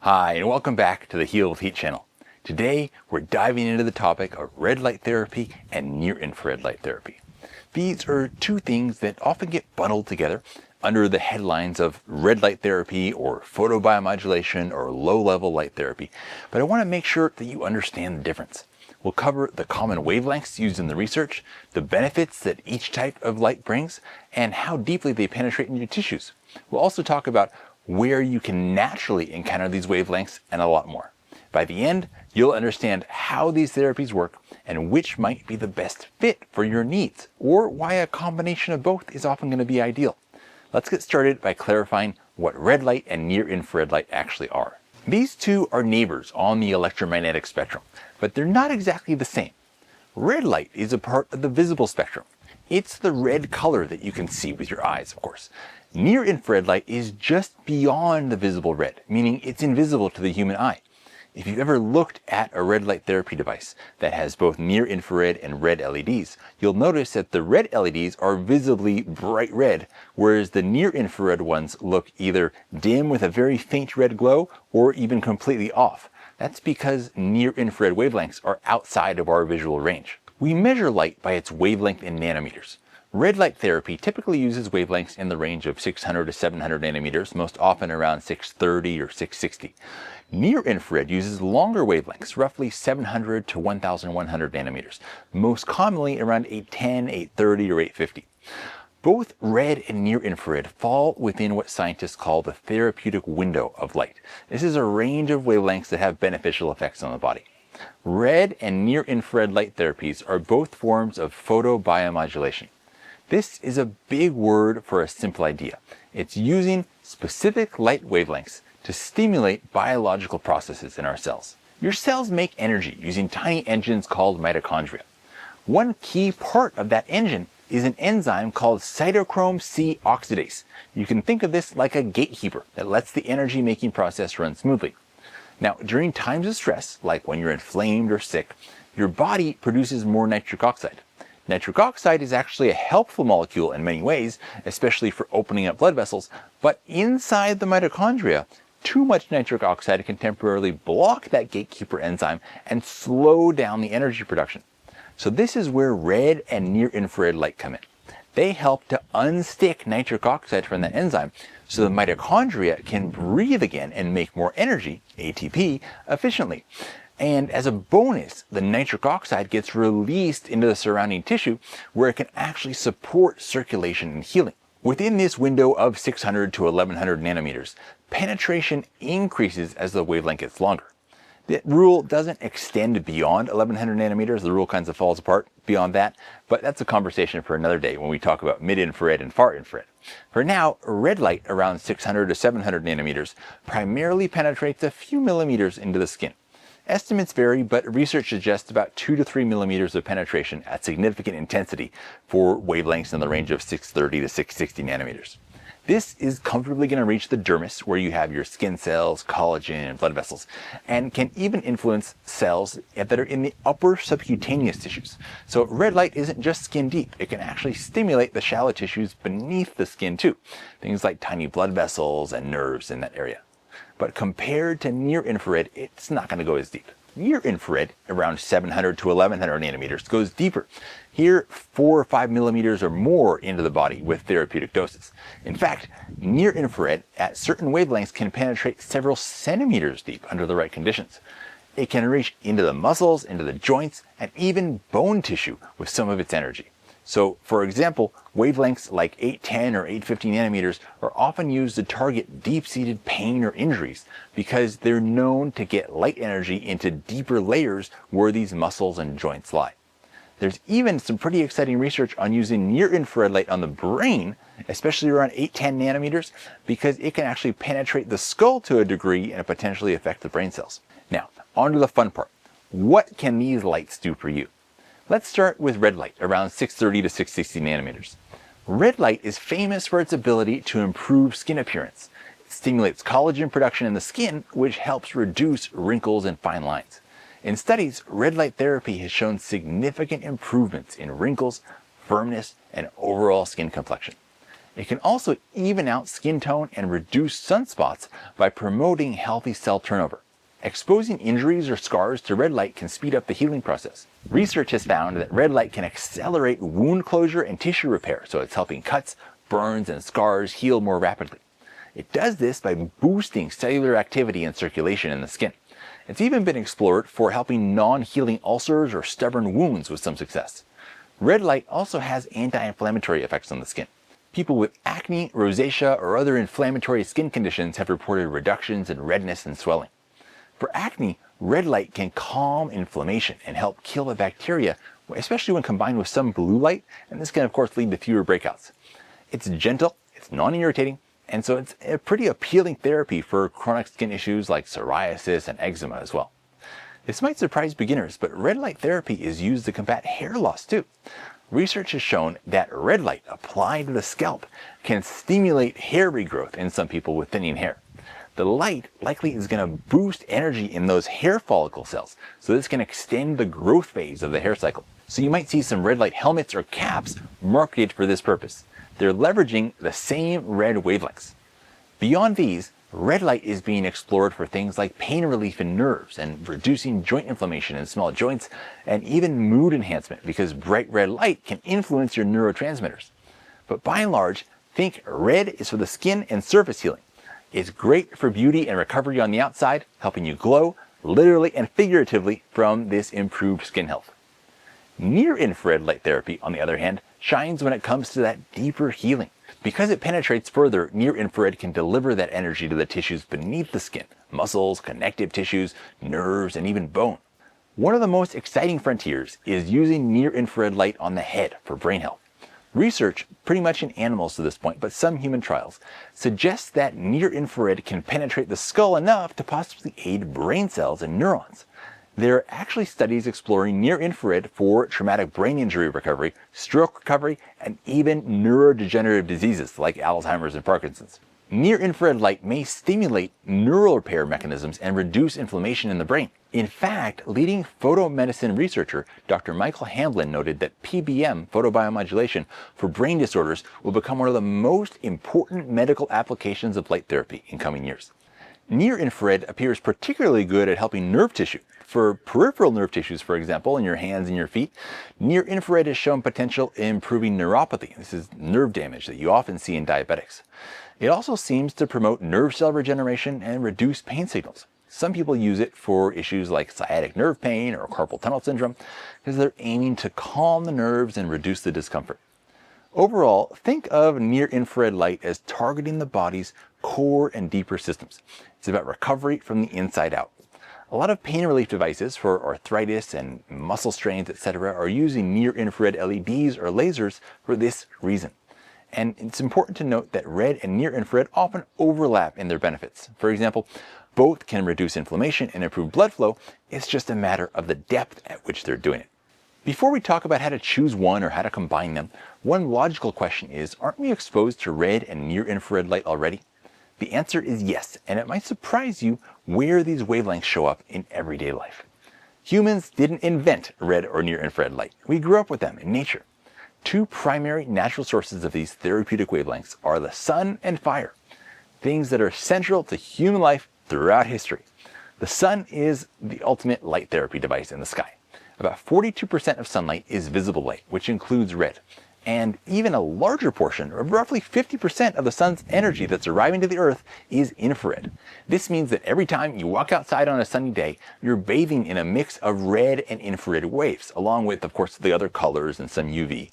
Hi, and welcome back to the Heal with Heat channel. Today, we're diving into the topic of red light therapy and near-infrared light therapy. These are two things that often get bundled together under the headlines of red light therapy or photobiomodulation or low-level light therapy, but I want to make sure that you understand the difference. We'll cover the common wavelengths used in the research, the benefits that each type of light brings, and how deeply they penetrate into your tissues. We'll also talk about where you can naturally encounter these wavelengths and a lot more. By the end, you'll understand how these therapies work and which might be the best fit for your needs, or why a combination of both is often going to be ideal. Let's get started by clarifying what red light and near-infrared light actually are. These two are neighbors on the electromagnetic spectrum, but they're not exactly the same. Red light is a part of the visible spectrum. It's the red color that you can see with your eyes, of course. Near-infrared light is just beyond the visible red, meaning it's invisible to the human eye. If you've ever looked at a red light therapy device that has both near-infrared and red LEDs, you'll notice that the red LEDs are visibly bright red, whereas the near-infrared ones look either dim with a very faint red glow or even completely off. That's because near-infrared wavelengths are outside of our visual range. We measure light by its wavelength in nanometers. Red light therapy typically uses wavelengths in the range of 600 to 700 nanometers, most often around 630 or 660. Near-infrared uses longer wavelengths, roughly 700 to 1100 nanometers, most commonly around 810, 830, or 850. Both red and near-infrared fall within what scientists call the therapeutic window of light. This is a range of wavelengths that have beneficial effects on the body. Red and near-infrared light therapies are both forms of photobiomodulation. This is a big word for a simple idea. It's using specific light wavelengths to stimulate biological processes in our cells. Your cells make energy using tiny engines called mitochondria. One key part of that engine is an enzyme called cytochrome C oxidase. You can think of this like a gatekeeper that lets the energy-making process run smoothly. Now, during times of stress, like when you're inflamed or sick, your body produces more nitric oxide. Nitric oxide is actually a helpful molecule in many ways, especially for opening up blood vessels, but inside the mitochondria, too much nitric oxide can temporarily block that gatekeeper enzyme and slow down the energy production. So this is where red and near-infrared light come in. They help to unstick nitric oxide from that enzyme so the mitochondria can breathe again and make more energy, ATP, efficiently. And as a bonus, the nitric oxide gets released into the surrounding tissue where it can actually support circulation and healing. Within this window of 600 to 1100 nanometers, penetration increases as the wavelength gets longer. The rule doesn't extend beyond 1100 nanometers. The rule kind of falls apart beyond that, but that's a conversation for another day when we talk about mid-infrared and far-infrared. For now, red light around 600 to 700 nanometers primarily penetrates a few millimeters into the skin. Estimates vary, but research suggests about 2 to 3 millimeters of penetration at significant intensity for wavelengths in the range of 630 to 660 nanometers. This is comfortably going to reach the dermis, where you have your skin cells, collagen, and blood vessels, and can even influence cells that are in the upper subcutaneous tissues. So red light isn't just skin deep. It can actually stimulate the shallow tissues beneath the skin too, things like tiny blood vessels and nerves in that area. But compared to near-infrared, it's not going to go as deep. Near-infrared, around 700 to 1100 nanometers, goes deeper. Here, 4 or 5 millimeters or more into the body with therapeutic doses. In fact, near-infrared at certain wavelengths can penetrate several centimeters deep under the right conditions. It can reach into the muscles, into the joints, and even bone tissue with some of its energy. So, for example, wavelengths like 810 or 850 nanometers are often used to target deep-seated pain or injuries because they're known to get light energy into deeper layers where these muscles and joints lie. There's even some pretty exciting research on using near-infrared light on the brain, especially around 810 nanometers, because it can actually penetrate the skull to a degree and potentially affect the brain cells. Now, on to the fun part. What can these lights do for you? Let's start with red light, around 630 to 660 nanometers. Red light is famous for its ability to improve skin appearance. It stimulates collagen production in the skin, which helps reduce wrinkles and fine lines. In studies, red light therapy has shown significant improvements in wrinkles, firmness, and overall skin complexion. It can also even out skin tone and reduce sunspots by promoting healthy cell turnover. Exposing injuries or scars to red light can speed up the healing process. Research has found that red light can accelerate wound closure and tissue repair, so it's helping cuts, burns, and scars heal more rapidly. It does this by boosting cellular activity and circulation in the skin. It's even been explored for helping non-healing ulcers or stubborn wounds with some success. Red light also has anti-inflammatory effects on the skin. People with acne, rosacea, or other inflammatory skin conditions have reported reductions in redness and swelling. For acne, red light can calm inflammation and help kill the bacteria, especially when combined with some blue light, and this can of course lead to fewer breakouts. It's gentle, it's non-irritating, and so it's a pretty appealing therapy for chronic skin issues like psoriasis and eczema as well. This might surprise beginners, but red light therapy is used to combat hair loss too. Research has shown that red light applied to the scalp can stimulate hair regrowth in some people with thinning hair. The light likely is going to boost energy in those hair follicle cells, so this can extend the growth phase of the hair cycle. So you might see some red light helmets or caps marketed for this purpose. They're leveraging the same red wavelengths. Beyond these, red light is being explored for things like pain relief in nerves and reducing joint inflammation in small joints, and even mood enhancement because bright red light can influence your neurotransmitters. But by and large, think red is for the skin and surface healing. It's great for beauty and recovery on the outside, helping you glow, literally and figuratively, from this improved skin health. Near-infrared light therapy, on the other hand, shines when it comes to that deeper healing. Because it penetrates further, near-infrared can deliver that energy to the tissues beneath the skin, muscles, connective tissues, nerves, and even bone. One of the most exciting frontiers is using near-infrared light on the head for brain health. Research, pretty much in animals to this point, but some human trials, suggests that near-infrared can penetrate the skull enough to possibly aid brain cells and neurons. There are actually studies exploring near-infrared for traumatic brain injury recovery, stroke recovery, and even neurodegenerative diseases like Alzheimer's and Parkinson's. Near-infrared light may stimulate neural repair mechanisms and reduce inflammation in the brain. In fact, leading photomedicine researcher Dr. Michael Hamblin noted that PBM, photobiomodulation, for brain disorders will become one of the most important medical applications of light therapy in coming years. Near-infrared appears particularly good at helping nerve tissue. For peripheral nerve tissues, for example, in your hands and your feet, near-infrared has shown potential in improving neuropathy. This is nerve damage that you often see in diabetics. It also seems to promote nerve cell regeneration and reduce pain signals. Some people use it for issues like sciatic nerve pain or carpal tunnel syndrome because they're aiming to calm the nerves and reduce the discomfort. Overall, think of near-infrared light as targeting the body's core and deeper systems. It's about recovery from the inside out. A lot of pain relief devices for arthritis and muscle strains, etc., are using near-infrared LEDs or lasers for this reason. And it's important to note that red and near-infrared often overlap in their benefits. For example, both can reduce inflammation and improve blood flow. It's just a matter of the depth at which they're doing it. Before we talk about how to choose one or how to combine them, one logical question is, aren't we exposed to red and near-infrared light already? The answer is yes, and it might surprise you where these wavelengths show up in everyday life. Humans didn't invent red or near-infrared light. We grew up with them in nature. Two primary natural sources of these therapeutic wavelengths are the sun and fire, things that are central to human life throughout history. The sun is the ultimate light therapy device in the sky. About 42% of sunlight is visible light, which includes red. And even a larger portion, or roughly 50% of the sun's energy that's arriving to the Earth, is infrared. This means that every time you walk outside on a sunny day, you're bathing in a mix of red and infrared waves, along with, of course, the other colors and some UV.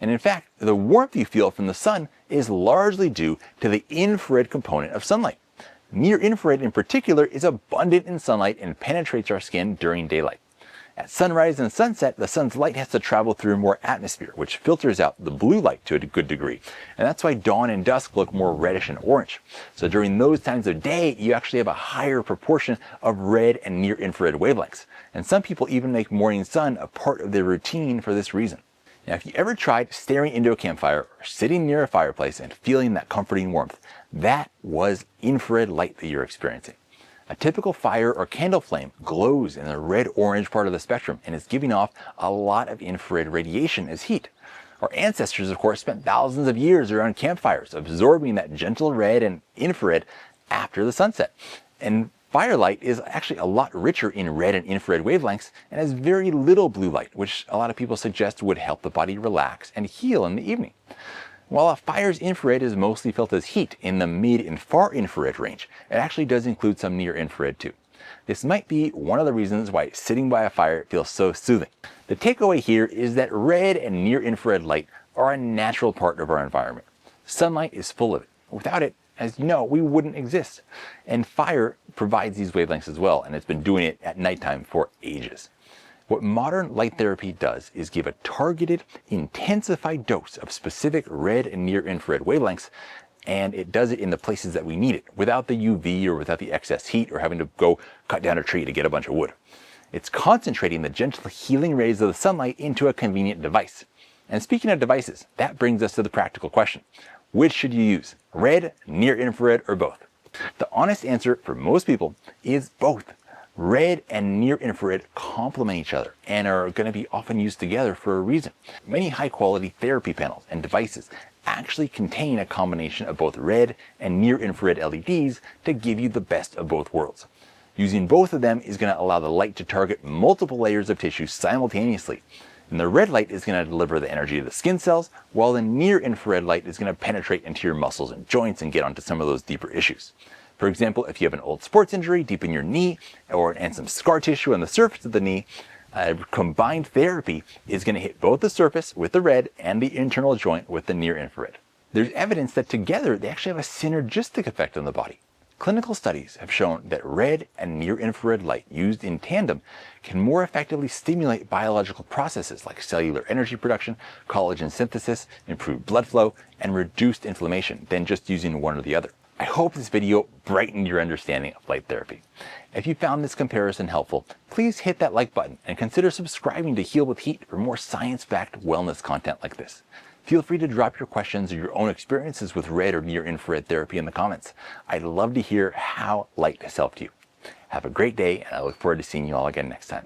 And in fact, the warmth you feel from the sun is largely due to the infrared component of sunlight. Near-infrared in particular is abundant in sunlight and penetrates our skin during daylight. At sunrise and sunset, the sun's light has to travel through more atmosphere, which filters out the blue light to a good degree. And that's why dawn and dusk look more reddish and orange. So during those times of day, you actually have a higher proportion of red and near-infrared wavelengths. And some people even make morning sun a part of their routine for this reason. Now, if you ever tried staring into a campfire or sitting near a fireplace and feeling that comforting warmth, that was infrared light that you're experiencing. A typical fire or candle flame glows in the red-orange part of the spectrum and is giving off a lot of infrared radiation as heat. Our ancestors, of course, spent thousands of years around campfires, absorbing that gentle red and infrared after the sunset. And firelight is actually a lot richer in red and infrared wavelengths and has very little blue light, which a lot of people suggest would help the body relax and heal in the evening. While a fire's infrared is mostly felt as heat in the mid and far infrared range, it actually does include some near infrared too. This might be one of the reasons why sitting by a fire feels so soothing. The takeaway here is that red and near infrared light are a natural part of our environment. Sunlight is full of it. Without it, as you know, we wouldn't exist. And fire provides these wavelengths as well, and it's been doing it at nighttime for ages. What modern light therapy does is give a targeted, intensified dose of specific red and near infrared wavelengths, and it does it in the places that we need it, without the UV or without the excess heat or having to go cut down a tree to get a bunch of wood. It's concentrating the gentle healing rays of the sunlight into a convenient device. And speaking of devices, that brings us to the practical question. Which should you use? Red, near infrared, or both? The honest answer for most people is both. Red and near infrared complement each other and are going to be often used together for a reason. Many high-quality therapy panels and devices actually contain a combination of both red and near infrared LEDs to give you the best of both worlds. Using both of them is going to allow the light to target multiple layers of tissue simultaneously. And the red light is going to deliver the energy to the skin cells, while the near infrared light is going to penetrate into your muscles and joints and get onto some of those deeper issues. For example, if you have an old sports injury deep in your knee and some scar tissue on the surface of the knee, combined therapy is going to hit both the surface with the red and the internal joint with the near infrared. There's evidence that together they actually have a synergistic effect on the body. Clinical studies have shown that red and near infrared light used in tandem can more effectively stimulate biological processes like cellular energy production, collagen synthesis, improved blood flow, and reduced inflammation than just using one or the other. I hope this video brightened your understanding of light therapy. If you found this comparison helpful, please hit that like button and consider subscribing to Heal with Heat for more science-backed wellness content like this. Feel free to drop your questions or your own experiences with red or near infrared therapy in the comments. I'd love to hear how light has helped you. Have a great day, and I look forward to seeing you all again next time.